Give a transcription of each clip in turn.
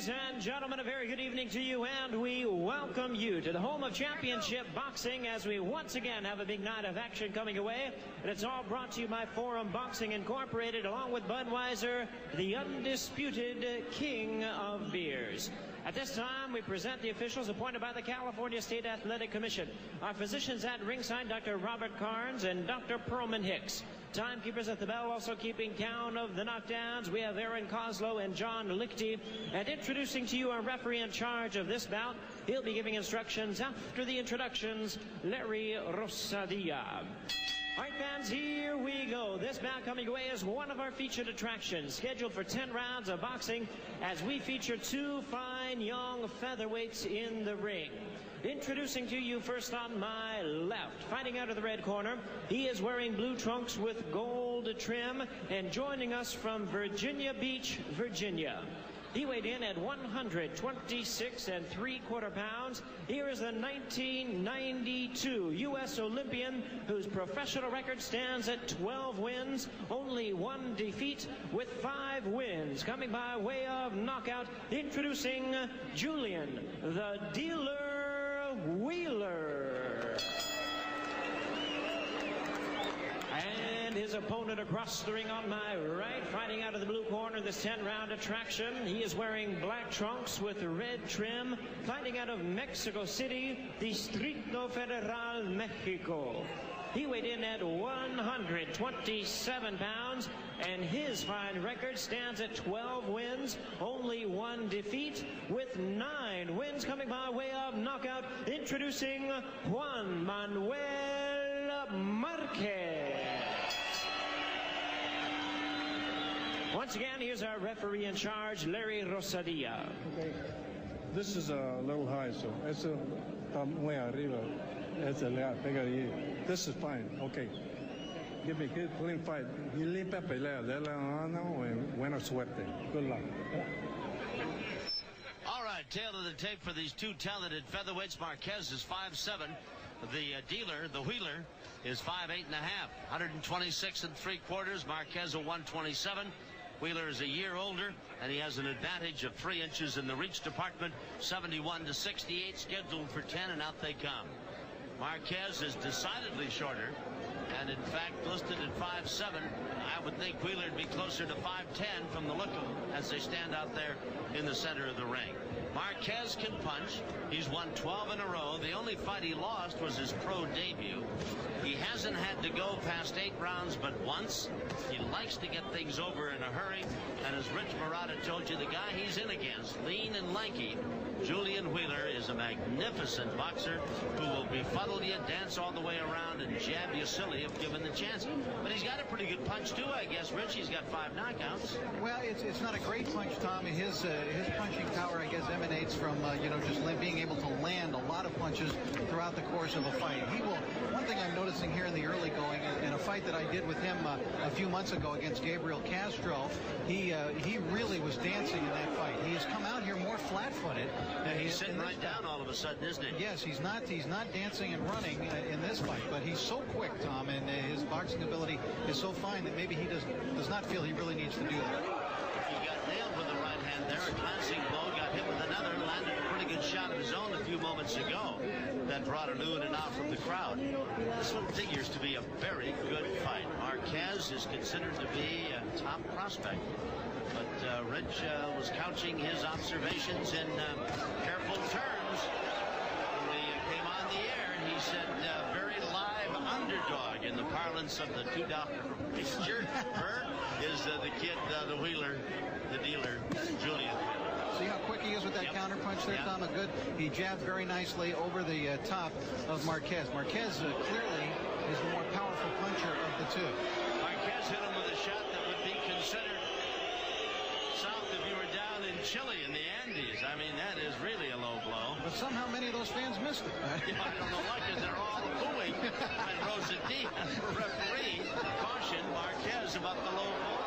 Ladies and gentlemen, a very good evening to you, and we welcome you to the home of championship boxing as we once again have a big night of action coming away. And it's all brought to you by Forum Boxing Incorporated, along with Budweiser, the undisputed king of beers. At this time, we present the officials appointed by the California State Athletic Commission. Our physicians at ringside, Dr. Robert Carnes and Dr. Perlman Hicks. Timekeepers at the bell, also keeping count of the knockdowns. We have Aaron Koslow and John Lichty. And introducing to you our referee in charge of this bout. He'll be giving instructions after the introductions, Larry Rosadia. All right, fans, here we go. This bout coming away is one of our featured attractions, scheduled for 10 rounds of boxing as we feature two fine young featherweights in the ring. Introducing to you first on my left, fighting out of the red corner, he is wearing blue trunks with gold trim and joining us from Virginia Beach, Virginia. He weighed in at 126 3/4 pounds. Here is the 1992 U.S. Olympian whose professional record stands at 12 wins, only one defeat with 5 wins. Coming by way of knockout, introducing Julian, the Dealer Wheeler. And his opponent across the ring on my right, fighting out of the blue corner, this 10-round attraction. He is wearing black trunks with red trim, fighting out of Mexico City, Distrito Federal, Mexico. He weighed in at 127 pounds, and his fine record stands at 12 wins, only one defeat, with 9 wins coming by way of knockout. Introducing Juan Manuel Marquez. Once again, here's our referee in charge, Larry Rosadia. Okay. This is a little high, so it's a muy arriba. It's a pegadilla. This is fine. Okay. Give me a clean fight. Y limpia pelea. Dale la mano y buena suerte. Good luck. All right, tail of the tape for these two talented featherweights. Marquez is 5'7". The dealer, the Wheeler, is 5'8.5". 126 3/4. Marquez a 127. Wheeler is a year older, and he has an advantage of 3 inches in the reach department. 71 to 68, scheduled for 10, and out they come. Marquez is decidedly shorter, and in fact listed at 5'7". I would think Wheeler would be closer to 5'10" from the look of them as they stand out there in the center of the ring. Marquez can punch. He's won 12 in a row. The only fight he lost was his pro debut. He hasn't had to go past 8 rounds but once. He likes to get things over in a hurry. And as Rich Murata told you, the guy he's in against, lean and lanky, Julian Wheeler, is a magnificent boxer who will befuddle you, dance all the way around, and jab you silly if given the chance. But he's got a pretty good punch too, I guess. Rich, he's got 5 knockouts. Well, it's not a great punch, Tom. His punching power, I guess, emanates from just being able to land a lot of punches throughout the course of a fight. One thing I'm noticing here in the early going, in a fight that I did with him a few months ago against Gabriel Castro, he really was dancing in that fight. He has come out here more flat-footed. He's sitting right down all of a sudden, isn't he? Yes, he's not dancing and running in this fight, but he's so quick, Tom, and his boxing ability is so fine that maybe he does not feel he really needs to do that. He got nailed with the right hand there. A glancing blow, got hit with another, landed a pretty good shot of his own a few moments ago that brought an ooh and an ah from the crowd. This one figures to be a very good fight. Marquez is considered to be a top prospect. But Rich was couching his observations in careful terms. When we came on the air, he said, very live underdog in the parlance of the $2 picture. Is the kid, the Wheeler, the dealer, Julian. See how quick he is with that counter punch there, Tom? He jabbed very nicely over the top of Marquez. Marquez clearly is the more powerful puncher of the two. Marquez hit him with a shot that would be considered south if you were down in Chile in the Andes. I mean, that is really a low blow. But somehow many of those fans missed it. Yeah, I don't know why, because they're all booing when Rosadia, the referee, cautioned Marquez about the low blow.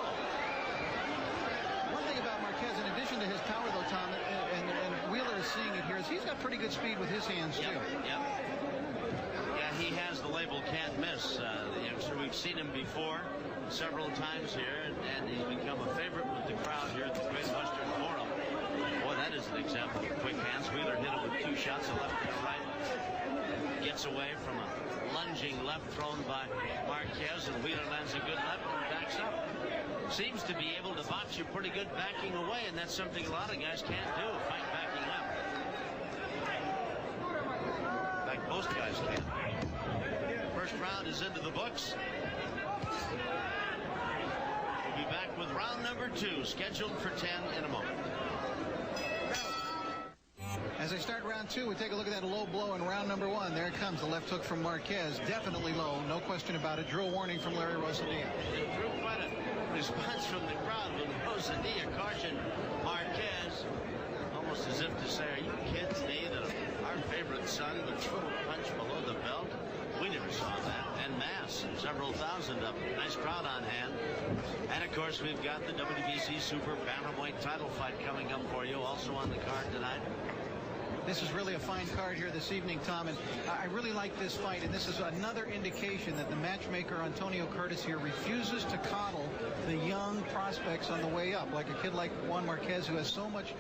One thing about Marquez, in addition to his power, though, Tom, and Wheeler is seeing it here, is he's got pretty good speed with his hands, too. Yeah, he has the label can't miss. The youngster, we've seen him before several times here, and he's become a favorite with the crowd here at the Great Western Forum. Boy, that is an example of quick hands. Wheeler hit him with 2 shots, a left and a right. Gets away from a lunging left thrown by Marquez, and Wheeler lands a good left and backs up. Seems to be able to box you pretty good backing away, and that's something a lot of guys can't do, fight backing up. In fact, most guys can't. First round is into the books. We'll be back with round number 2, scheduled for 10 in a moment. As I start round 2, we take a look at that low blow in round number 1. There it comes, the left hook from Marquez. Definitely low, no question about it. Drew a warning from Larry Rosadilla. It drew quite a response from the crowd when Rosadilla cautioned Marquez, almost as if to say, are you kidding me that our favorite son would throw a punch below the belt? We never saw that. En masse, several thousand of them. Nice crowd on hand. And of course, we've got the WBC Super Bantamweight title fight coming up for you, also on the card tonight. This is really a fine card here this evening, Tom, and I really like this fight, and this is another indication that the matchmaker Antonio Curtis here refuses to coddle the young prospects on the way up, like a kid like Juan Marquez, who has so much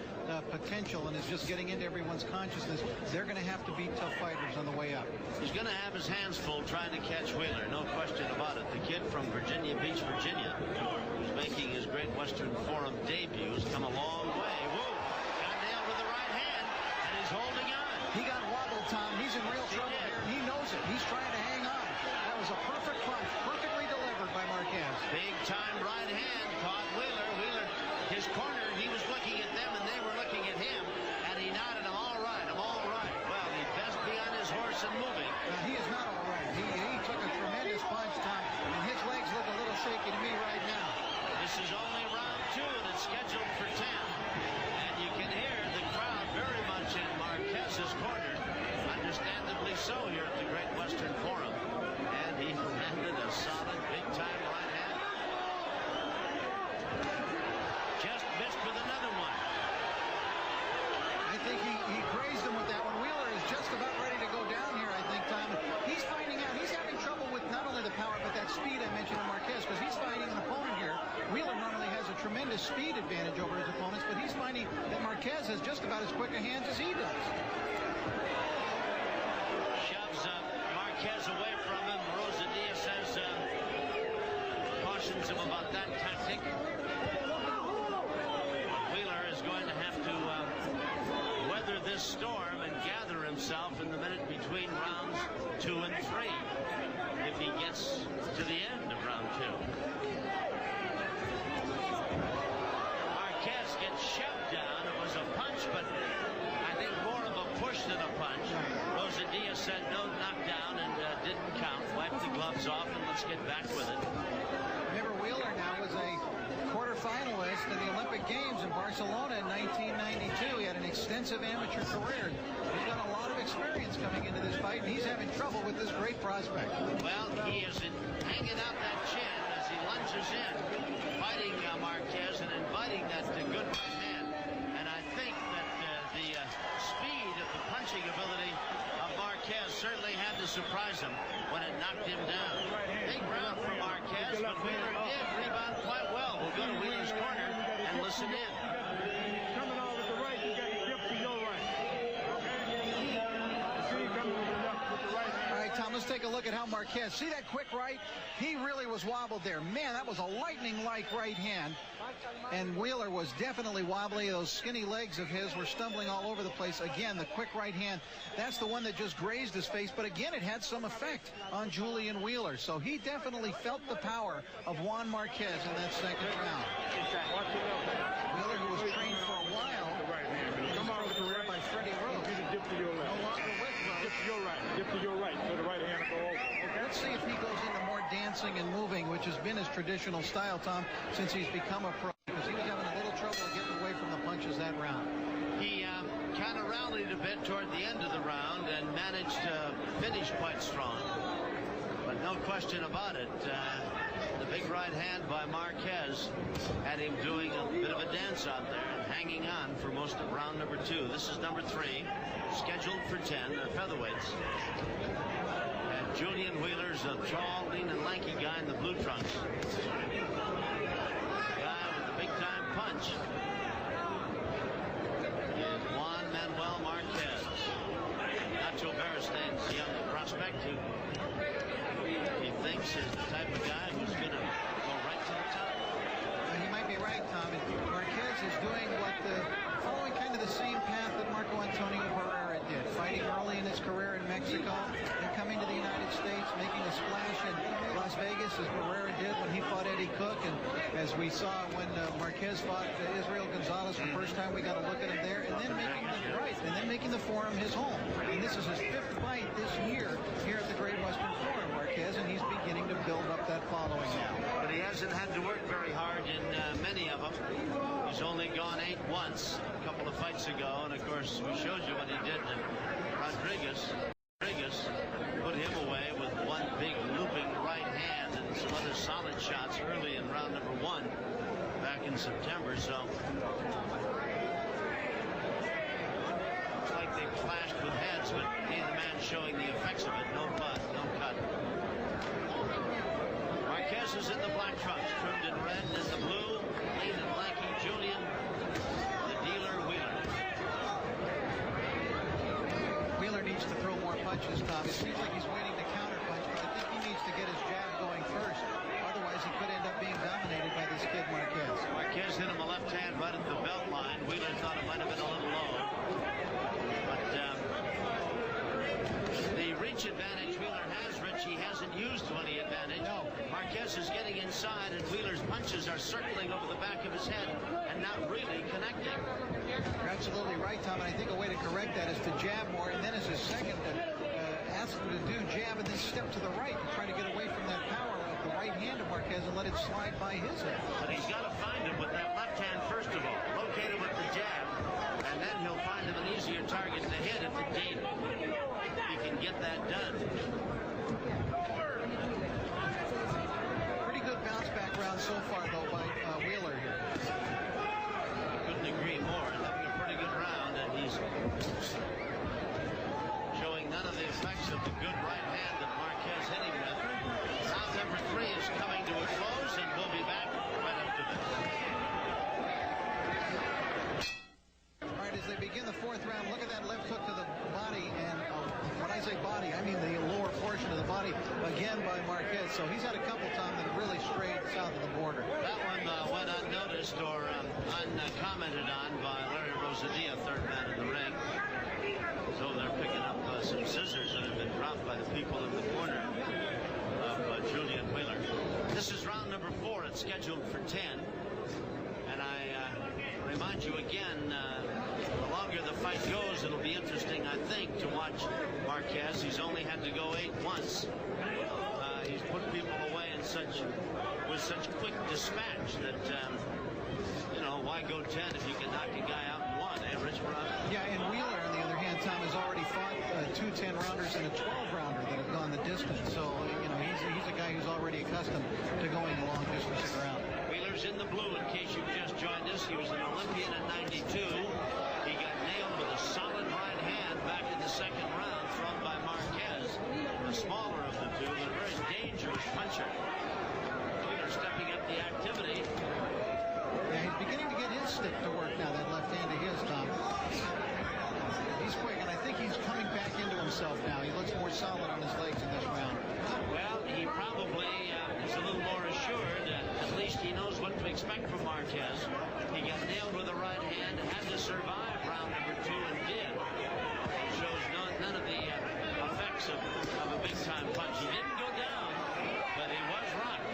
potential and is just getting into everyone's consciousness. They're going to have to be tough fighters on the way up. He's going to have his hands full trying to catch Wheeler, no question about it. The kid from Virginia Beach, Virginia, who's making his Great Western Forum debut, has come a long way. Whoa! Holding on. He got wobbled, Tom. He's in real trouble here. He knows it. He's trying to hang on. That was a perfect punch, perfectly delivered by Marquez. Big time right hand caught Wheeler. Wheeler, his corner, he was looking at them and they were looking at him, and he nodded, I'm all right, I'm all right. Well, he'd best be on his horse and moving. He is not all right. He took a tremendous punch, Tom, and his legs look a little shaky to me right now. This is only round 2 that's scheduled for 10, and you can hear the crowd very much in Marquez's corner, understandably so here at the Great Western Forum, and he landed a solid big-time right hand. Just missed with another one. I think he grazed him with that one. Wheeler is just about ready to go down here, I think, Tom. He's finding out. He's having trouble with not only the power, but that speed I mentioned in Marquez, because he's fighting an opponent here. Wheeler normally has a tremendous speed advantage over his opponents, but he's finding that Marquez has just about as quick a hands as he does. Shoves Marquez away from him. Rosadilla says, cautions him about that tactic. Wheeler is going to have to weather this storm and gather himself in the minute between rounds 2 and 3 if he gets to the end of round 2. Marquez gets shoved down. It was a punch, but I think more of a push than a punch. Rosadilla said no knockdown and didn't count. Wiped the gloves off and let's get back with it. Remember, Wheeler now was a quarterfinalist in the Olympic Games in Barcelona in 1992. He had an extensive amateur career. He's got a lot of experience coming into this fight, and he's having trouble with this great prospect. Well, he is hanging out that chin as he lunges in, fighting Marquez and inviting that good right hand. And I think that the speed of the punching ability of Marquez certainly had to surprise him when it knocked him down. Big round for Marquez, but Wheeler did rebound quite well. We'll go to Wheeler's corner and listen in. Coming out with the right, you got to dip to your right. See, coming with the left with the right hand. All right, Tom, let's take a look at how Marquez, see that quick right? He really was wobbled there. Man, that was a lightning-like right hand. And Wheeler was definitely wobbly. Those skinny legs of his were stumbling all over the place. Again, the quick right hand, that's the one that just grazed his face. But again, it had some effect on Julian Wheeler. So he definitely felt the power of Juan Marquez in that second round. Wheeler, who was trained for a while, come out with the career by Freddie Rose. Dip to your left. No longer with Rose. Dip to your right. Dip to your right. So the right hand will go over. Okay. Let's see if he goes into more dancing and moving, which has been his traditional style, Tom, since he's become a pro. Because he was having a little trouble getting away from the punches that round. He kind of rallied a bit toward the end of the round and managed to finish quite strong. But no question about it, the big right hand by Marquez had him doing a bit of a dance out there and hanging on for most of round number 2. This is number 3, scheduled for 10, featherweights. And Julian Wheeler's a tall, lean, and lanky guy in the blue trunks. Guy with a big-time punch. suspect who he thinks is the type of guy who's going to go right to the top. He might be right, Tom. And Marquez is doing following kind of the same path that Marco Antonio Barrera did, fighting early in his career in Mexico and coming to the United States, making a splash in Las Vegas as Barrera did when he fought Eddie Cook, and as we saw when Marquez fought Israel Gonzalez the first time, we got a look at him there, and then making the Forum his home. And this is his 5th fight this year here at the Great Western Forum, Marquez, and he's beginning to build up that following now. But he hasn't had to work very hard in many of them. He's only gone 8 once a couple of fights ago, and of course we showed you what he did to Rodriguez. Rodriguez put him away with one big looping right hand and some other solid shots early in round number 1 back in September. So looks like they clashed with heads, but neither man showing the effects of it. No butt, no cut. Marquez is in the black trunks, trimmed in red and in the blue. Lean and lanky Julian, the dealer Wheeler. Wheeler needs to throw more punches, Tom. It seems like he's waiting to counter punch, but I think he needs to get his jab going first. Otherwise, he could end up being dominated by this kid Marquez. Marquez hit him a left hand right at the belt line. Wheeler thought it might have been a little low. But the reach advantage Wheeler has, Rich, he hasn't used to any advantage. No. Marquez is getting inside, and Wheeler's punches are circling over the back of his head and not really connecting. You're absolutely right, Tom, and I think a way to correct that is to jab more, and then as a second, ask him to do jab and then step to the right and try to get away from that power of the right hand of Marquez and let it slide by his head. But he's got to find him with that left hand first of all. Locate him with the jab, and then he'll find him an easier target to hit if indeed he can get that done. Pretty good bounce back round so far, though, by Wheeler here. Couldn't agree more. Having a pretty good round, and he's showing none of the effects of the good right hand that Marquez hit him with. Round number 3 is coming to a close, and we'll be back right after this. All right, as they begin the 4th round, look at that left hook to the body, and when I say body, I mean the lower portion of the body, again by Marquez. So he's had a couple times that really strayed south of the border. That one went unnoticed or uncommented on by Larry Rosadilla, 3rd man in the ring. So they're picking up some scissors that have been dropped by the people in the corner of Julian Wheeler. This is round number 4. It's scheduled for 10. And I remind you again, the longer the fight goes, it'll be interesting, I think, to watch Marquez. He's only had to go 8 once. He's put people away in with such quick dispatch that, you know, why go 10 if you can knock a guy out in 1, eh, Rich Brown? Yeah, and Wheeler, on the other hand, Tom, has already fought 2 10-rounders and a 12-rounder that have gone the distance. So, you know, he's a guy who's already accustomed to going the long distance of ground. Wheeler's in the blue, in case you've just joined us. He was an Olympian in '92. He got nailed with a solid right hand back in the 2nd round, thrown by Marquez, the smaller of the two, but a very dangerous puncher. Wheeler stepping up the activity. Yeah, he's beginning to get his stick to work now, that left hand of his, Tom. He's quick, and I think he's coming back into himself now. He looks more solid on his legs in this round. Well, he probably is a little more assured. At least he knows what to expect from Marquez. He got nailed with a right hand, had to survive round number 2, and did. Shows none of the effects of a big-time punch. He didn't go down, but he was rocked.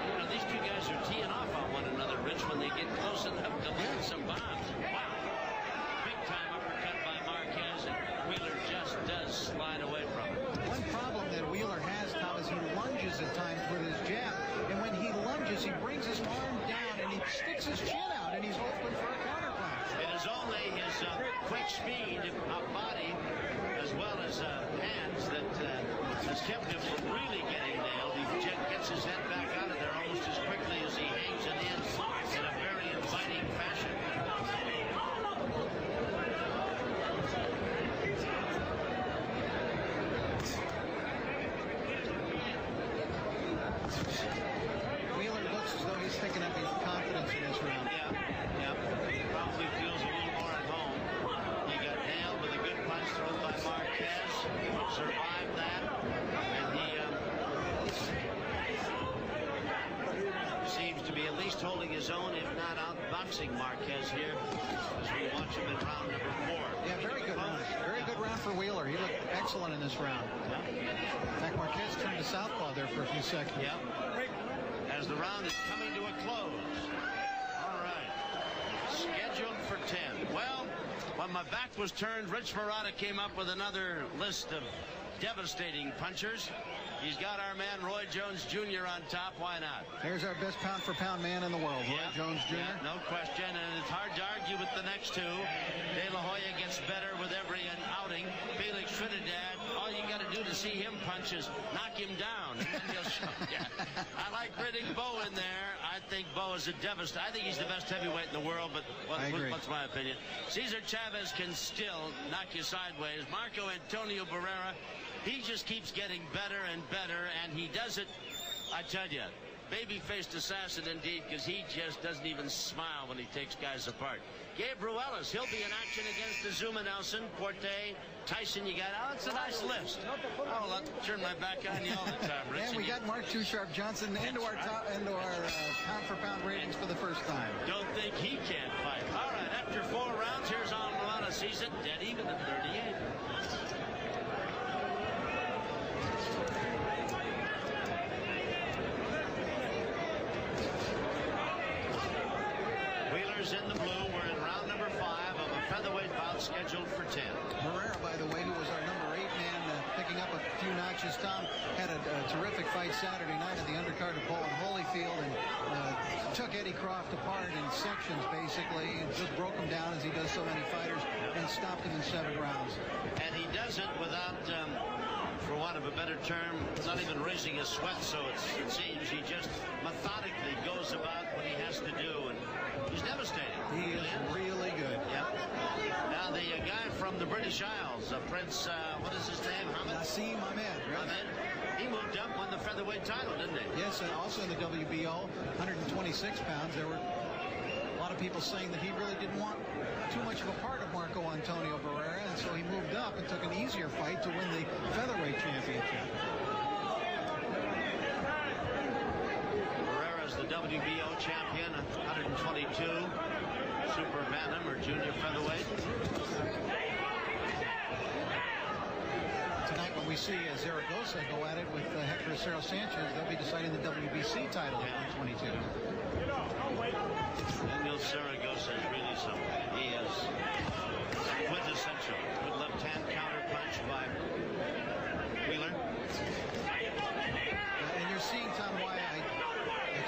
You know, these two guys are teeing off on one another, Rich, when they get close enough to land some bombs. Wow. Big-time uppercut by Marquez, and Wheeler just does slide away from him. One problem that Wheeler has, Tom, is he lunges at times with his jab. And when he lunges, he brings his arm down and he sticks his chin out, and he's open for a counterpunch. It is only his quick speed of body as well as hands that has kept him from really getting nailed. He gets his head back out of there almost as quickly as he hangs it in a very inviting fashion. Wheeler looks as though he's picking up his confidence in this round. Yeah. Probably feels a little more at home. He got nailed with a good punch survived that, and he seems to be at least holding his own, if not outboxing Marquez here as we watch him in round number 4. Yeah, very good round. Very good round for Wheeler. He looked excellent in this round. Yeah. In fact, Marquez turned to southpaw there for a few seconds. Yeah. As the round is coming to a close. All right. Scheduled for 10. Well, when my back was turned, Rich Marotta came up with another list of devastating punchers. He's got our man Roy Jones Jr. on top. Why not? There's our best pound-for-pound man in the world, Roy Jones Jr. Yeah, no question, and it's hard to argue with the next two. De La Hoya gets better with every outing. Felix Trinidad, all you got to do to see him punch is knock him down. And then he'll show you. I like Riddick Bowe in there. I think Bowe is a devastator. I think he's the best heavyweight in the world, but what's my opinion? Cesar Chavez can still knock you sideways. Marco Antonio Barrera, he just keeps getting better and better, and he does it, I tell you, baby-faced assassin indeed, because he just doesn't even smile when he takes guys apart. Gabe Ruelas, he'll be in action against Azuma Nelson, Porte, Tyson. You got, it's a nice list. Oh, I'll turn my back on you all the time, Rich. And we got Mark Too Sharp Johnson into our pound-for-pound ratings for the first time. Don't think he can't fight. All right, after 4 rounds, here's Alan Milana sees it dead even at 38. In the blue, we're in round number 5 of a featherweight bout scheduled for 10. Herrera, by the way, who was our number 8 man, picking up a few notches. Tom had a terrific fight Saturday night at the undercard of Paul Holyfield, and took Eddie Croft apart in sections, basically, and just broke him down as he does so many fighters, and stopped him in 7 rounds. And he does it without, for want of a better term, not even raising a sweat, so it seems he just methodically goes about what he has to do, and he's devastating. He is really good. Yep. Now the guy from the British Isles, Prince, what is his name? Nassim Ahmed. Ahmed. He moved up, won the featherweight title, didn't he? Yes, and also in the WBO, 126 pounds. There were a lot of people saying that he really didn't want too much of a part of Marco Antonio Barrera, and so he moved up and took an easier fight to win the featherweight championship. Barrera's the WBO champion, 122, super bantam or junior featherweight. Tonight when we see Zaragoza go at it with Hector Acero Sanchez, they'll be deciding the WBC title at 122. Daniel Zaragoza is really something. He is quintessential. Good left-hand counter punch by Wheeler. And you're seeing, Tom, why I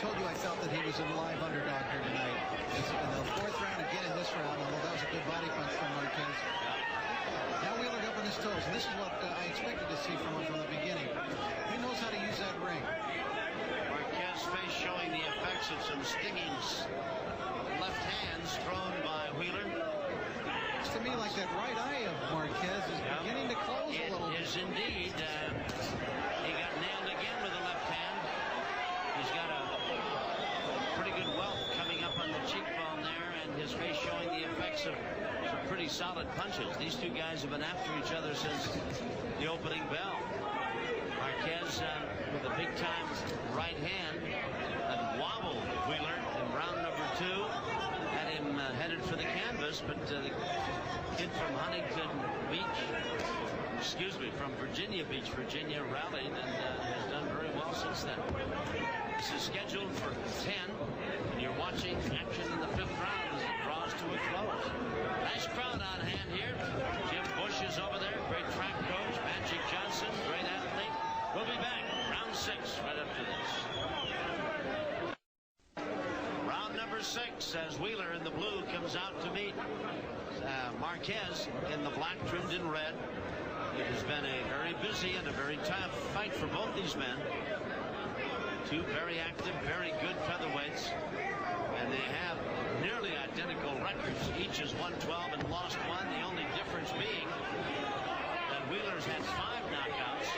told you I felt that he was a live underdog here tonight. In the 4th round, again in this round, although that was a good body punch from Marquez. Now Wheeler up on his toes, and this is what I expected to see from him from the beginning. He knows how to use that ring. Marquez face showing the effects of some stinging left hands thrown by Wheeler. Looks to me like that right eye of Marquez is beginning to close a little bit. It is indeed. He got nailed again with the left hand. He's got a pretty good welt coming up on the cheekbone there, and his face showing the effects of some pretty solid punches. These two guys have been after each other since the opening bell. Marquez with a big-time right hand that wobbled Wheeler in round number 2. Had him headed for the canvas, but the kid from Huntington Beach, from Virginia Beach, Virginia, rallied and has done very well since then. This is scheduled for 10, and you're watching action in the 5th round as it draws to a close. Nice crowd on hand here. Jim Bush is over there, great track coach. Magic Johnson, great athlete. We'll be back. Round 6 right after this. Round number 6 as Wheeler in the blue comes out to meet Marquez in the black trimmed in red. It has been a very busy and a very tough fight for both these men. Two very active, very good featherweights, and they have nearly identical records. Each has won 12 and lost 1. The only difference being that Wheeler's had 5 knockouts,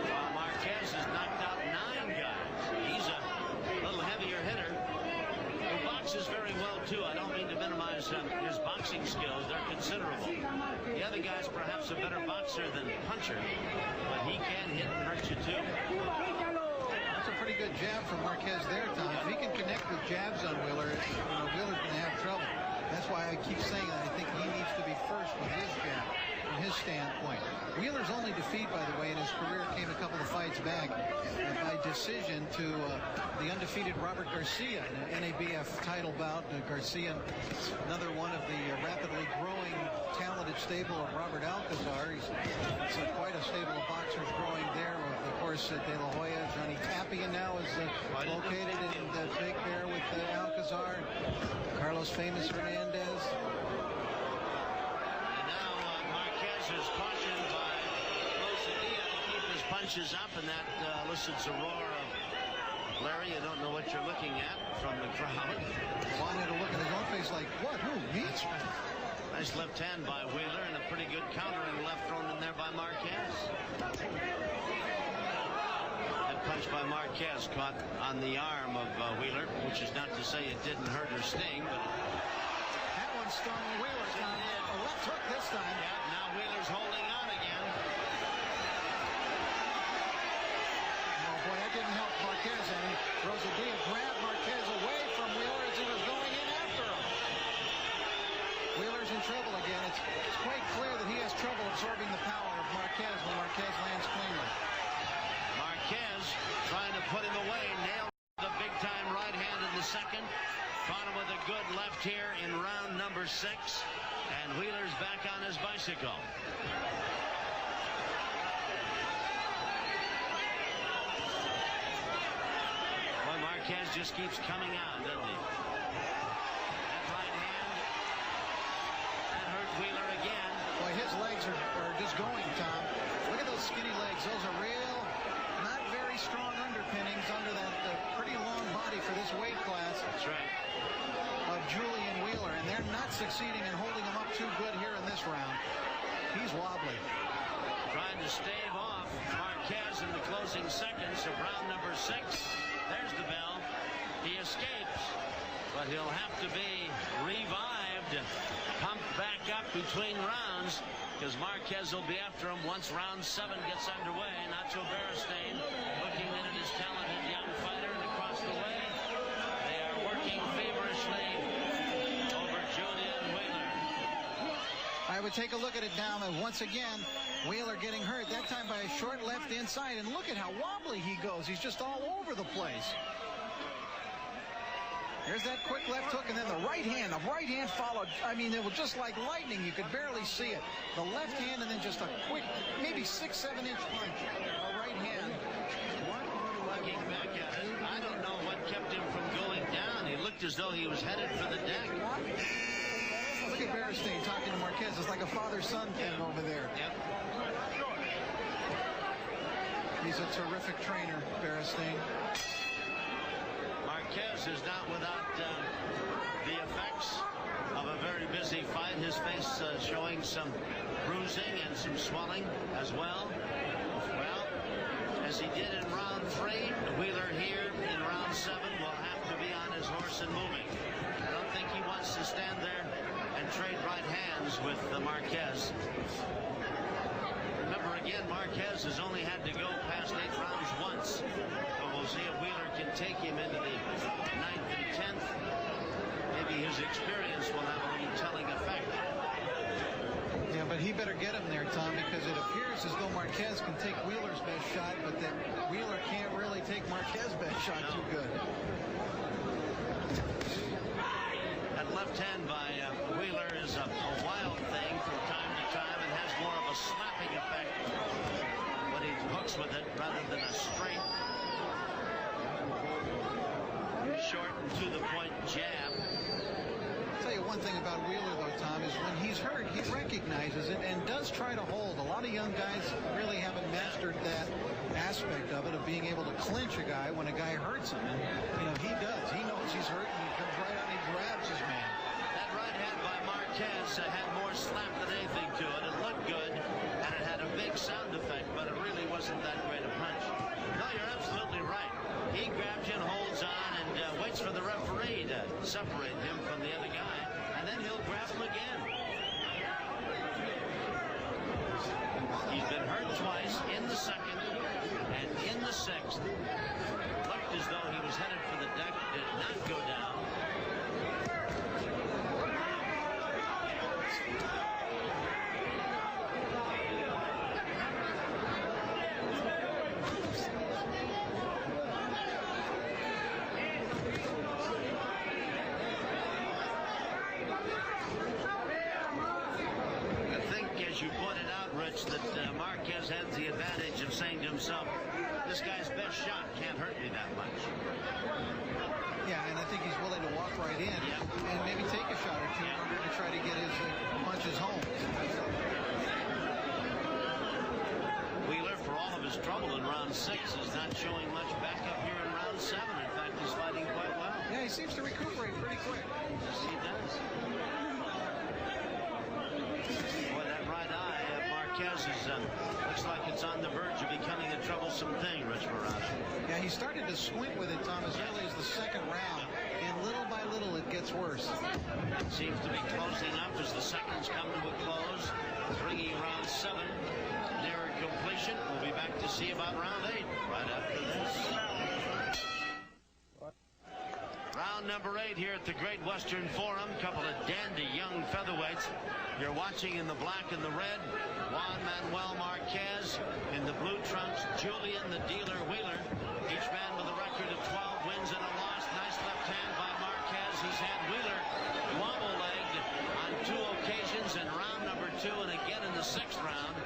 while Marquez has knocked out 9 guys. He's a little heavier hitter who boxes very well too. I don't mean to minimize his boxing skills. They're considerable. The other guy's perhaps a better boxer boxer than puncher, but he can hit and hurt you too. That's a pretty good jab from Marquez there, Tom. If he can connect with jabs on Wheeler, Wheeler's going to have trouble. That's why I keep saying that I think he needs to be first with his jab from his standpoint. Wheeler's only defeat, by the way, in his career came a couple of fights back by decision to the undefeated Robert Garcia in an NABF title bout. Garcia, another one of the rapidly growing talented stable of Robert Alcazar. It's quite a stable of boxers growing there. Of course, De La Hoya, Johnny Tapia now is located in the Big Bear with Alcazar. Carlos Famous Hernandez. And now Marquez is cautioned by Rosadia to keep his punches up, and that elicits a roar of Larry. You don't know what you're looking at from the crowd. Wanted to look at his own face like, what? Who? Me? Nice left hand by Wheeler and a pretty good countering left thrown in there by Marquez. That punch by Marquez caught on the arm of Wheeler, which is not to say it didn't hurt or sting, but that one stung Wheeler. A left hook this time. Yeah, now Wheeler's holding on again. Oh boy, that didn't help Marquez any. Rosadia grabbed Marquez away from Wheeler as he was going in after him. Wheeler's in trouble again. It's quite clear that he has trouble absorbing the power of Marquez when Marquez lands cleanly. Marquez trying to put him away, nailed the big-time right hand in the second. Caught him with a good left here in round number 6. And Wheeler's back on his bicycle. Boy, Marquez just keeps coming on, doesn't he? That right hand, that hurt Wheeler again. Boy, his legs are just going, Tom. Look at those skinny legs. Those are real, not very strong underpinnings under that pretty long body for this weight class. That's right. Of Julian Wheeler, and they're not succeeding in holding him up too good here in this round. He's wobbly. Trying to stave off Marquez in the closing seconds of round number 6. There's the bell. He escapes, but he'll have to be revived, pumped back up between rounds, because Marquez will be after him once round 7 gets underway. Nacho Beristain looking in at his talented young fighter, and across the way they are working feverishly over Julian Wheeler. I would take a look at it now, and once again, Wheeler getting hurt, that time by a short left inside, and look at how wobbly he goes. He's just all over the place. There's that quick left hook, and then the right hand followed. I mean, it was just like lightning. You could barely see it. The left hand, and then just a quick, maybe 6-7 inch punch. A right hand. Looking back at it, I don't know what kept him from going down. He looked as though he was headed for the deck. Look at Beristain talking to Marquez. It's like a father-son thing over there. Yep. He's a terrific trainer, Beristain. Marquez is not without the effects of a very busy fight. His face showing some bruising and some swelling as well. Well, as he did in round 3, Wheeler here in round 7 will have to be on his horse and moving. I don't think he wants to stand there and trade right hands with Marquez. Remember again, Marquez has only had to go past 8 rounds once. But we'll see if Wheeler can take him into the 9th and 10th. Maybe his experience will have a little telling effect. Yeah, but he better get him there, Tom, because it appears as though Marquez can take Wheeler's best shot, but that Wheeler can't really take Marquez's best shot too good. That left hand by Wheeler is a wild thing from time to time and has more of a slapping effect when he hooks with it rather than a straight, short and to the point jab. I'll tell you one thing about Wheeler, though, Tom, is when he's hurt, he recognizes it and does try to hold. A lot of young guys really haven't mastered that aspect of it, of being able to clinch a guy when a guy hurts him. And, he does. He knows he's hurt, and he comes right out and he grabs his man. That right hand by Marquez had more slap than anything to it. It looked good, and it had a big sound effect, but it really wasn't that great a punch. No, you're absolutely right. He grabs you and holds on and waits for the referee to separate him from the other guy, and then he'll grab him again. He's been hurt twice, in the second and in the sixth. Looked as though he was headed for the deck, did not go down. You pointed out, Rich, that Marquez had the advantage of saying to himself, this guy's best shot can't hurt me that much. Yeah, and I think he's willing to walk right in and maybe take a shot or two in order to try to get his punches home. Wheeler, for all of his trouble in round 6, is not showing much back up here in round 7. In fact, he's fighting quite well. Yeah, he seems to recuperate pretty quick. Yes, he does. Boy, that right eye of Marquez is, looks like it's on the verge of becoming a troublesome thing, Rich Barrage. Yeah, he started to squint with it, Tom, as early as the second round, and little by little it gets worse. It seems to be closing up as the seconds come to a close, bringing round 7 nearer completion. We'll be back to see about round 8 right after this. Round number 8 here at the Great Western Forum. Couple of dandy young featherweights. You're watching in the black and the red, Juan Manuel Marquez. In the blue trunks, Julian, the dealer, Wheeler. Each man with a record of 12 wins and a loss. Nice left hand by Marquez. He's had Wheeler wobble-legged on 2 occasions in round number 2 and again in the 6th round.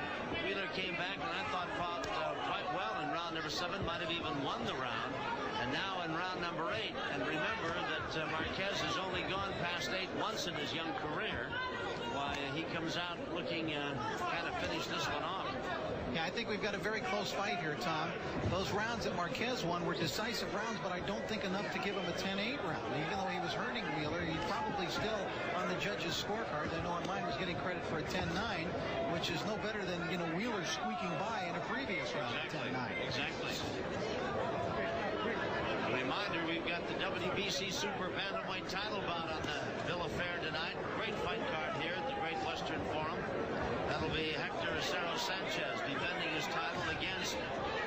Wheeler came back and I thought fought quite well in round number 7. Might have even won the round. And now in round number 8. And remember that Marquez has only gone past 8 once in his young career. Why, he comes out looking kind of finish this one off. Yeah, I think we've got a very close fight here, Tom. Those rounds that Marquez won were decisive rounds, but I don't think enough to give him a 10-8 round. Even though he was hurting Wheeler, he's probably still on the judges' scorecards. I know on mine was getting credit for a 10-9, which is no better than, Wheeler squeaking by in a previous round at 10-9. Exactly. A reminder, we've got the WBC Super Bantamweight title bout on the bill of fare tonight. Great fight card here at the Great Western Forum. That'll be Hector Acero Sanchez defending his title against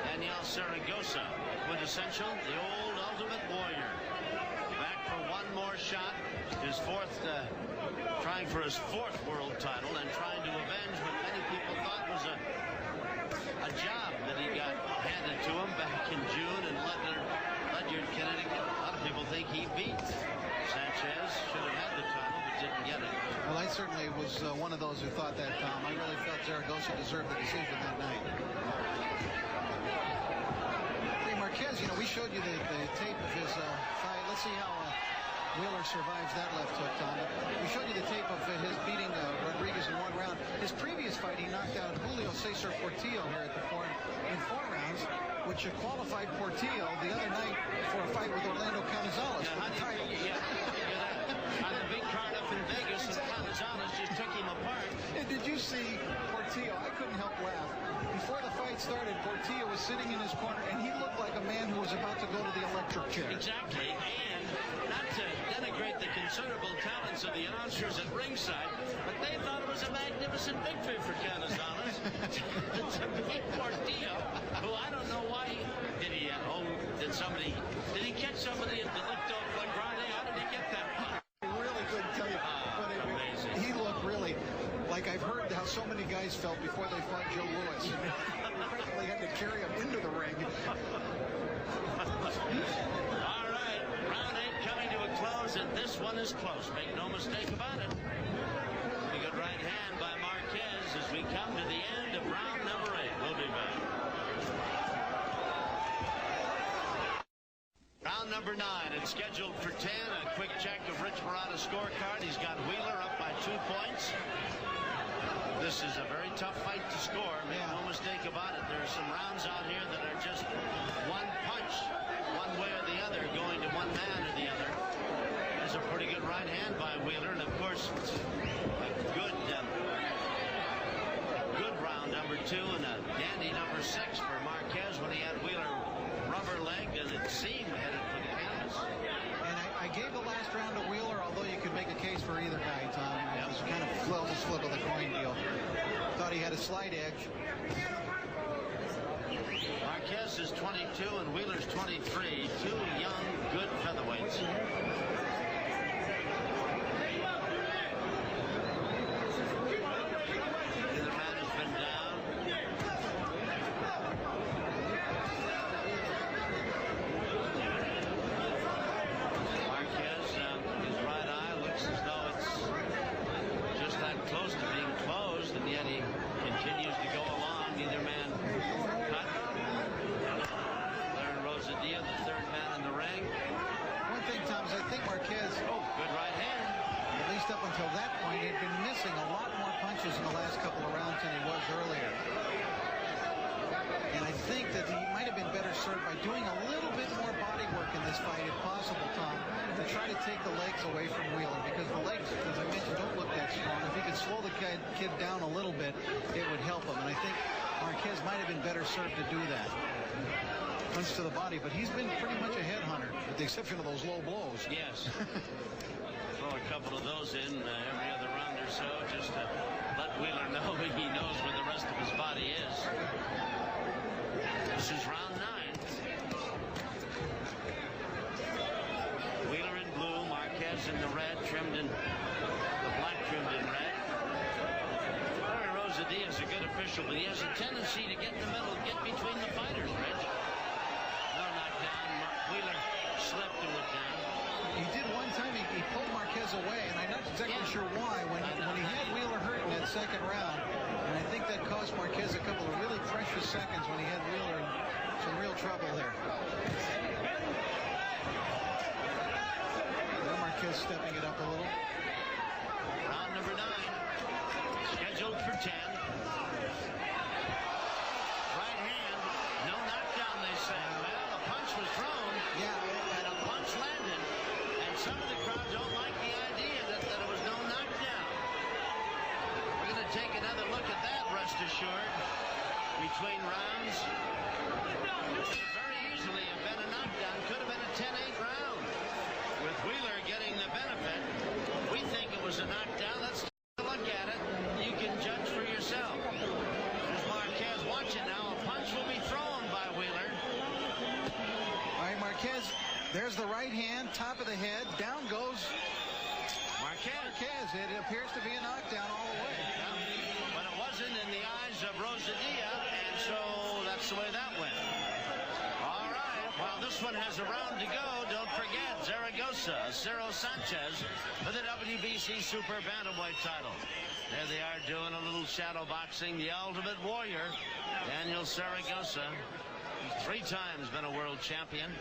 Daniel Zaragoza. Quintessential, the old Ultimate Warrior. Back for one more shot. His trying for his 4th world title and trying to avenge what many people thought was a job that he got handed to him back in June in Ledyard, Connecticut. A lot of people think he beat Sanchez. Should have had the title, but didn't get it. Well, I certainly was one of those who thought that, Tom. I really felt Zaragoza deserved the decision that night. Hey, Marquez, we showed you the tape of his fight. Let's see how Wheeler survives that left hook, Tom. We showed you the tape of his beating Rodriguez in 1 round. His previous fight, he knocked out Julio Cesar Portillo here at the Forum in 4 rounds, which qualified Portillo the other night for a fight with Orlando Canizales for the title. On the big card up in Vegas, and Canizales just took him apart. And did you see Portillo? I couldn't help laugh. Before the fight started, Portillo was sitting in his corner, and he looked like a man who was about to go to the electric chair. Exactly, and not to denigrate the considerable talents of the announcers at ringside, but they thought it was a magnificent victory for Canizales. To beat Portillo, who I don't know why did he catch somebody at Delicto Flagrante? How did he get that far? Really couldn't tell you. But amazing. He looked really like I've heard how so many guys felt before they fought Joe Louis. They practically had to carry him into the ring. All right, round 8 coming to a close, and this one is close. Make no mistake about it. A good right hand by Marquez as we come to the end of round number 8. We'll be back. Round number 9, it's scheduled for 10. A quick check of Rich Murata's scorecard. He's got Wheeler up by 2 points. This is a very tough fight to score. Make no mistake about it. There are some rounds out here that are just one punch, one way or the other, going to one man or the other. There's a pretty good right hand by Wheeler, and of course, a good round number 2 and a dandy number 6 for Marquez when he had Wheeler rubber-legged and it seemed headed for the canvas. And I gave the last round to Wheeler, although you could make a case for either guy, Tom. It was kind of almost flip of the coin deal. Thought he had a slight edge. Marquez is 22 and Wheeler's 23. Two young, good featherweights. Neither man has been down. Marquez, his right eye looks as though it's just that close to being closed, and yet he continues to go along. Neither man cut. Rosadiya, the third man in the ring. One thing, Tom, is I think Marquez, Good right hand. at least up until that point, had been missing a lot more punches in the last couple of rounds than he was earlier. And I think that he might have been better served by doing a little bit more body work in this fight, if possible, Tom, to try to take the legs away from Wheeler, because the legs, as I mentioned, don't look that strong. If he could slow the kid down a little bit, it would help him. And I think Marquez might have been better served to do that. Punch to the body, but he's been pretty much a headhunter, with the exception of those low blows. Yes. Throw a couple of those in every other round or so, just to let Wheeler know he knows where the rest of his body is. This is round 9. Wheeler in blue, Marquez in the red, trimmed in the black, trimmed in red. Larry Rosadiya is a good official, but he has a tendency to get in the middle, get between the fighters, Rich. Wheeler slipped and went down. He did one time. He pulled Marquez away, and I'm not exactly sure why. When he had Wheeler hurt in that second round, and I think that cost Marquez a couple of really precious seconds when he had Wheeler in some real trouble there. Now Marquez stepping it up a little. Round number 9, scheduled for 10. Right hand, no knockdown, they say. Well, a punch was thrown. Yeah, and a punch landed, and some of the crowd don't like the idea that it was no knockdown. We're going to take another look at that, rest assured, between rounds. Could very easily have been a knockdown. Could have been a 10-8 round. With Wheeler getting the benefit, we think it was a knockdown. Let's take a look at it. You can judge for yourself. There's Marquez. Watch it now. A punch will be thrown by Wheeler. All right, Marquez, there's the right hand, top of the head, down goes Marquez. It appears to be a knockdown all the way. Yeah, but it wasn't in the eyes of Rosadiya, and so that's the way that went. All right, well, this one has a round to go. Don't forget, Zaragoza, Cero Sanchez for the WBC Super Bantamweight title. There they are doing a little shadow boxing. The Ultimate Warrior, Daniel Zaragoza. He's 3 times been a world champion.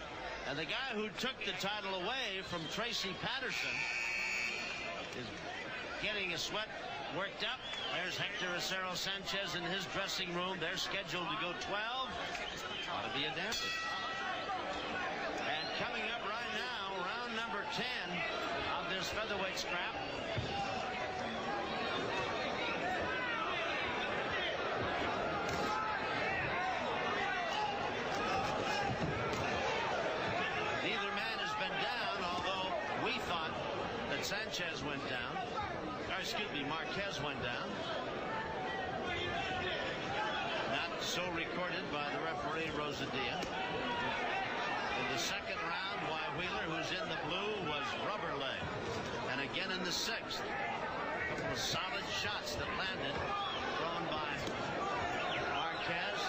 And the guy who took the title away from Tracy Patterson is getting his sweat worked up. There's Hector Acero Sanchez in his dressing room. They're scheduled to go 12. Ought to be adapted. And coming up right now, round number 10 of this featherweight scrap. Sanchez went down. Or excuse me, Marquez went down. Not so recorded by the referee, Rosadiya. In the second round, why Wheeler, who's in the blue, was rubber leg. And again in the 6th. A couple of solid shots that landed, thrown by Marquez.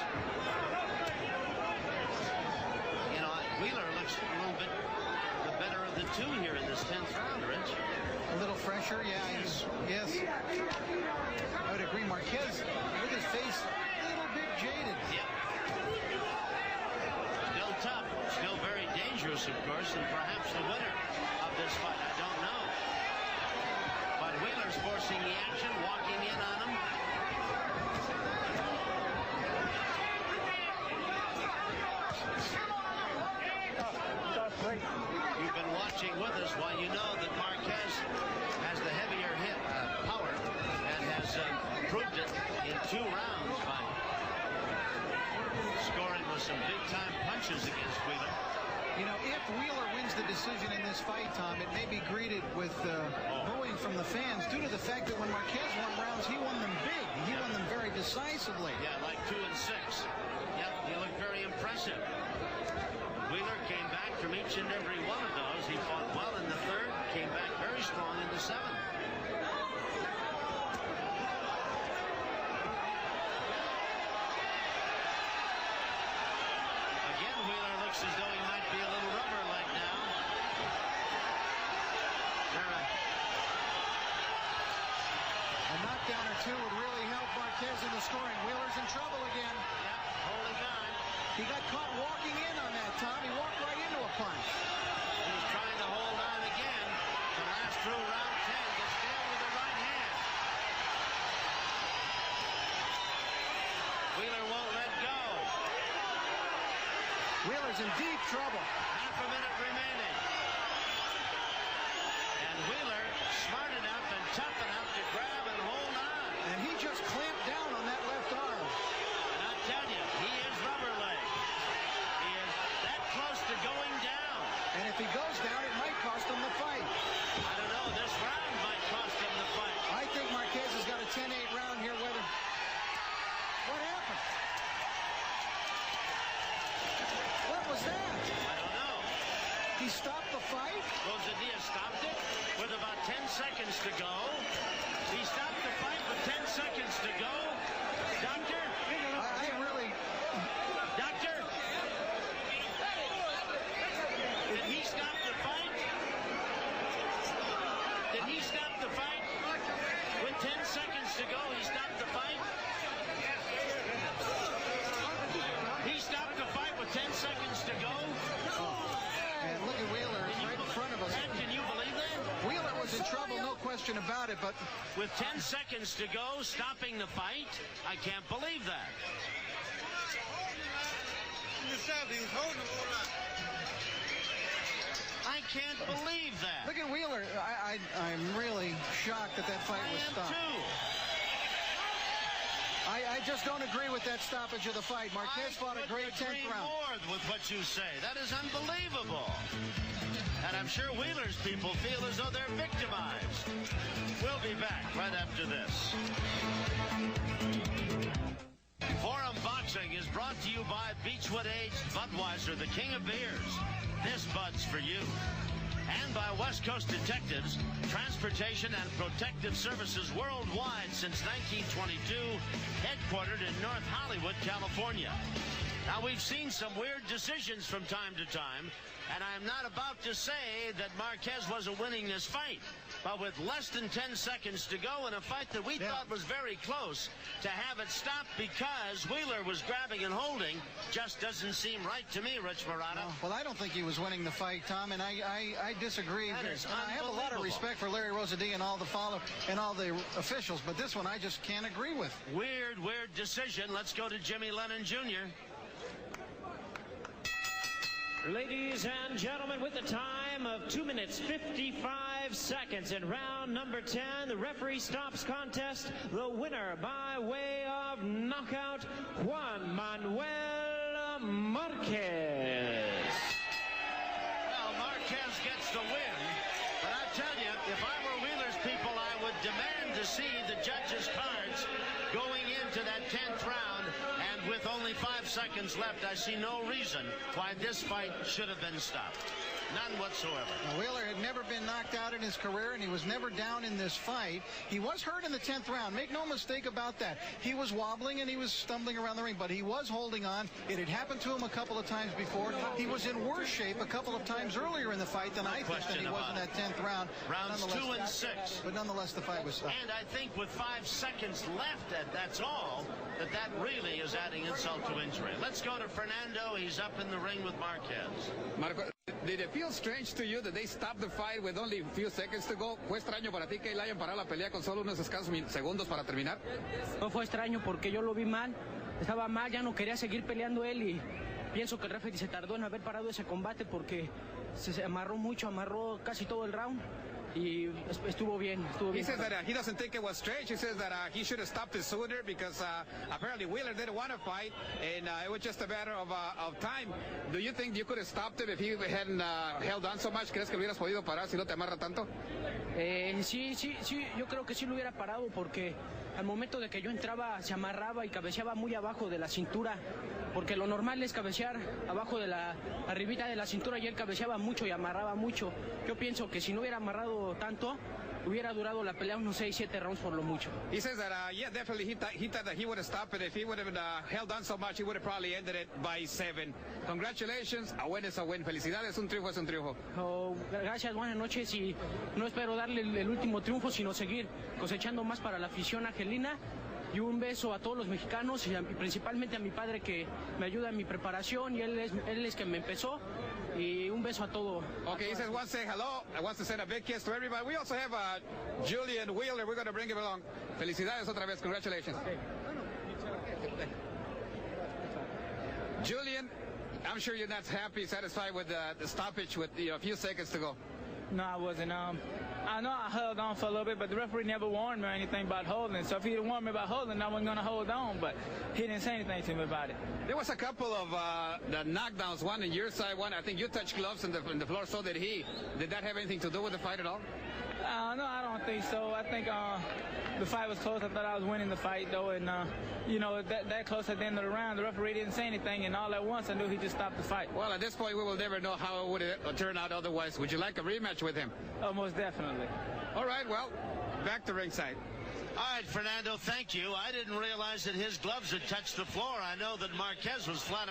You know, Wheeler looks a little bit the better of the 2 here in this 10th round, Rich. A little fresher, yeah. Yes. I would agree. Marquez, look at his face, a little bit jaded. Yeah. Still tough. Still very dangerous, of course, and perhaps the winner of this fight. I don't know. But Wheeler's forcing the action, walking in on him. You've been watching with us while you know that Marquez has the heavier hit power and has proved it in 2 rounds by scoring with some big-time punches against Wheeler. You know, if Wheeler wins the decision in this fight, Tom, it may be greeted with booing from the fans due to the fact that when Marquez won rounds, he won them big. He won them very decisively. Yeah, like 2 and 6. Yep, he looked very impressive. Wheeler came back from each and every one of those. He fought well in the 3rd, came back very strong in the 7th. Again, Wheeler looks as though he might be a little rubber leg now. A knockdown or two would really help Marquez in the scoring. Wheeler's in trouble again. Yep, holding on. He got caught walking in on that, Tom. He walked right into a punch. He was trying to hold on again to last through round 10. Gets nailed with the right hand. Wheeler won't let go. Wheeler's in deep trouble. Half a minute remaining. And Wheeler, smart enough and tough enough to grab and hold on. And he just clamped down on that left arm. And I tell you, he is rubber leg. He is that close to going down. And if he goes down, it might cost him the fight. I don't know, this round might cost him the fight. I think Marquez has got a 10-8 round here. What happened? What was that? I don't know. He stopped the fight? Rosadia stopped it with about 10 seconds to go. He stopped the fight with 10 seconds to go. Doctor? I really... Doctor? Did he stop the fight? Did he stop the fight? With 10 seconds to go, he stopped the fight? He stopped the fight with 10 seconds to go? And look at Wheeler right in front of us. Ed, can you believe that? Wheeler was in trouble, no question about it, but... With 10 seconds to go, stopping the fight? I can't believe that. I can't believe that. Look at Wheeler. I'm really shocked that that fight was stopped. I am too. I just don't agree with that stoppage of the fight. Marquez fought a great 10th round. More with what you say. That is unbelievable. And I'm sure Wheeler's people feel as though they're victimized. We'll be back right after this. Forum Boxing is brought to you by Beechwood Aged Budweiser, the king of beers. This Bud's for you. And by West Coast Detectives, transportation and protective services worldwide since 1922, headquartered in North Hollywood, California. Now, we've seen some weird decisions from time to time, and I'm not about to say that Marquez wasn't winning this fight. But with less than 10 seconds to go in a fight that we thought was very close, to have it stopped because Wheeler was grabbing and holding just doesn't seem right to me, Rich Morata. Well, I don't think he was winning the fight, Tom, and I disagree. That is I have a lot of respect for Larry Rosadia and all the officials, but this one I just can't agree with. Weird decision. Let's go to Jimmy Lennon Jr. Ladies and gentlemen, with a time of 2 minutes 55 seconds in round number 10, the referee stops contest. The winner by way of knockout, Juan Manuel Marquez. Well, Marquez gets the win, but I tell you, if I were Wheeler's people, I would demand to see the judges' cards going into that 10th round, and with only 5 seconds left, I see no reason why this fight should have been stopped. None whatsoever. Now, Wheeler had never been knocked out in his career, and he was never down in this fight. He was hurt in the 10th round. Make no mistake about that. He was wobbling and he was stumbling around the ring, but he was holding on. It had happened to him a couple of times before. He was in worse shape a couple of times earlier in the fight than I think that he was in that 10th round. Rounds 2 and 6. But nonetheless, the fight was stopped. And I think with 5 seconds left, that's all, that really is adding insult to injury. Let's go to Fernando. He's up in the ring with Marquez. Marco, did it feel strange to you that they stopped the fight with only a few seconds to go? ¿Fue extraño para ti que le hayan parado la pelea con solo unos escasos segundos para terminar? No fue extraño porque yo lo vi mal, estaba mal, ya no quería seguir peleando él y pienso que el referee se tardó en haber parado ese combate porque se amarró mucho, amarró casi todo el round y estuvo bien, estuvo He bien. says that he doesn't think it was strange. He says that he should have stopped it sooner because apparently Wheeler didn't want to fight, and it was just a matter of time. Do you think you could have stopped him if he hadn't held on so much? ¿Crees que lo hubieras podido parar si no te amarra tanto? Sí, yo creo que sí lo hubiera parado porque al momento de que yo entraba se amarraba y cabeceaba muy abajo de la cintura, porque lo normal es cabecear abajo de la arribita de la cintura y él cabeceaba mucho y amarraba mucho. Yo pienso que si no hubiera amarrado tanto, hubiera durado la pelea unos 6-7 rounds por lo mucho. He says that, yeah, definitely he thought that he would have stopped it. If he would have held on so much, he would have probably ended it by 7. Congratulations, a win es a win. Felicidades, un triunfo es un triunfo. Gracias, buenas noches, y no espero darle el último triunfo, sino seguir cosechando más para la afición argelina. Y un beso a todos los mexicanos y principalmente a mi padre que me ayuda en mi preparación y él es que me empezó. Y un beso a todo. Okay, he says wants to say hello. I wants to send a big kiss to everybody. We also have Julian Wheeler. We're going to bring him along. Felicidades otra vez. Congratulations. Okay. Julian, I'm sure you're not happy, satisfied with the stoppage with a few seconds to go. No, I wasn't. I know I held on for a little bit, but the referee never warned me or anything about holding. So if he didn't warn me about holding, I wasn't going to hold on, but he didn't say anything to me about it. There was a couple of the knockdowns, one on your side, one I think you touched gloves on the floor, so did he. Did that have anything to do with the fight at all? No, I don't think so. I think the fight was close. I thought I was winning the fight, though, and, that close at the end of the round, the referee didn't say anything, and all at once I knew he just stopped the fight. Well, at this point, we will never know how it would turn out otherwise. Would you like a rematch with him? Oh, most definitely. All right, well, back to ringside. All right, Fernando, thank you. I didn't realize that his gloves had touched the floor. I know that Marquez was flat.